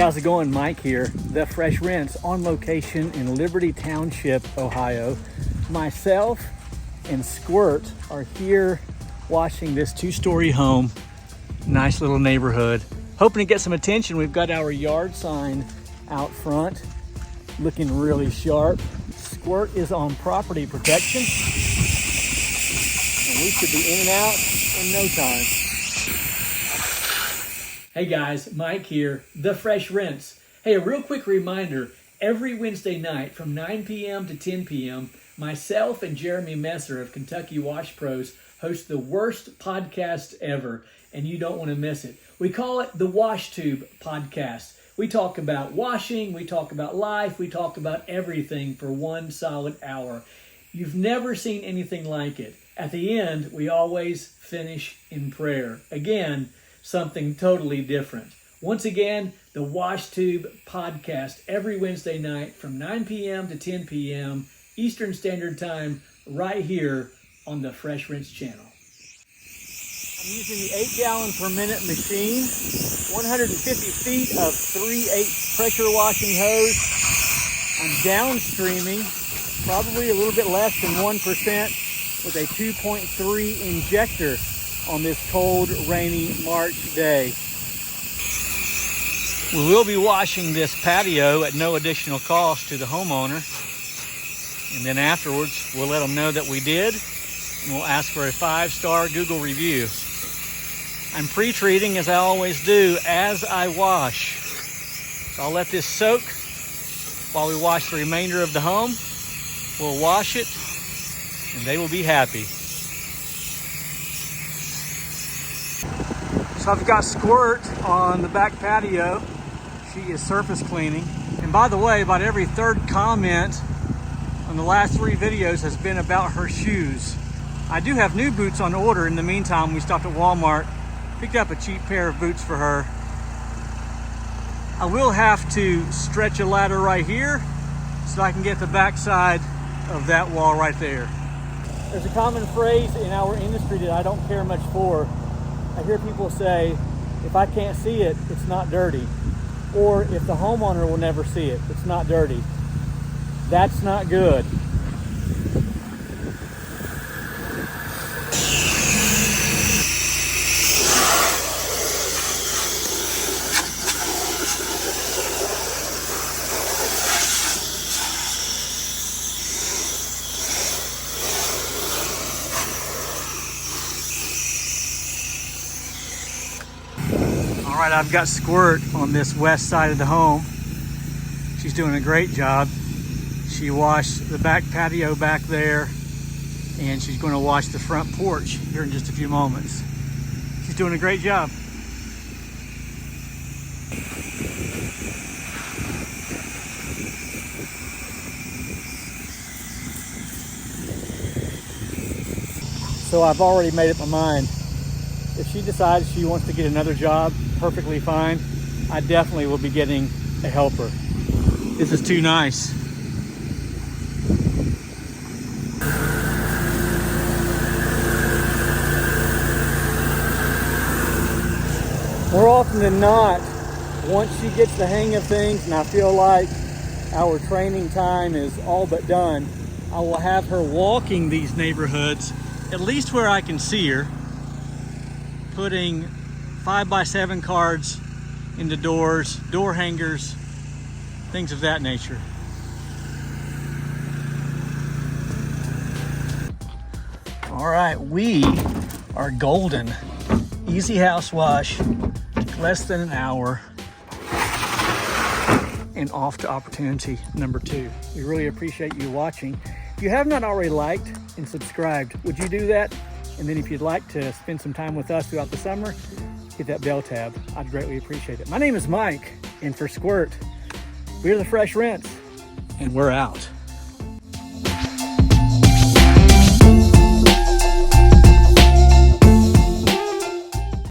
how's it going? Mike here, The Fresh Rinse, on location in Liberty Township, Ohio. Myself and Squirt are here washing this two-story home. Nice little neighborhood. Hoping to get some attention. We've got our yard sign out front, looking really sharp. Squirt is on property protection, and we should be in and out in no time. Hey guys, Mike here, The Fresh Rinse. Hey, a real quick reminder, every Wednesday night from 9 p.m. to 10 p.m., myself and Jeremy Messer of Kentucky Wash Pros host the worst podcast ever, and you don't want to miss it. We call it the Wash Tube Podcast. We talk about washing, we talk about life, we talk about everything for 1 solid hour. You've never seen anything like it. At the end, we always finish in prayer. Again, something totally different. Once again, the Wash Tube Podcast every Wednesday night from 9 p.m. to 10 p.m. Eastern Standard Time right here on the Fresh Rinse channel. I'm using the 8-gallon per minute machine, 150 feet of 3/8 pressure washing hose. I'm downstreaming probably a little bit less than 1% with a 2.3 injector on this cold, rainy March day. We will be washing this patio at no additional cost to the homeowner. And then afterwards, we'll let them know that we did, and we'll ask for a 5-star Google review. I'm pre-treating, as I always do, as I wash. So I'll let this soak while we wash the remainder of the home. We'll wash it, and they will be happy. So I've got Squirt on the back patio. She is surface cleaning. And by the way, about every third comment on the last 3 videos has been about her shoes. I do have new boots on order. In the meantime, we stopped at Walmart, picked up a cheap pair of boots for her. I will have to stretch a ladder right here so I can get the backside of that wall right there. There's a common phrase in our industry that I don't care much for. I hear people say, if I can't see it, it's not dirty. Or if the homeowner will never see it, it's not dirty. That's not good. All right, I've got Squirt on this west side of the home. She's doing a great job. She washed the back patio back there, and she's going to wash the front porch here in just a few moments. She's doing a great job. So I've already made up my mind. If she decides she wants to get another job, perfectly fine. I definitely will be getting a helper. This is too nice. More often than not, once she gets the hang of things and I feel like our training time is all but done, I will have her walking these neighborhoods, at least where I can see her, putting 5x7 cards into doors, door hangers, things of that nature. All right, we are golden. Easy house wash, less than an hour, and off to opportunity number 2. We really appreciate you watching. If you have not already liked and subscribed, would you do that? And then if you'd like to spend some time with us throughout the summer, hit that bell tab. I'd greatly appreciate it. My name is Mike, and for Squirt, we're The Fresh Rinse, and we're out.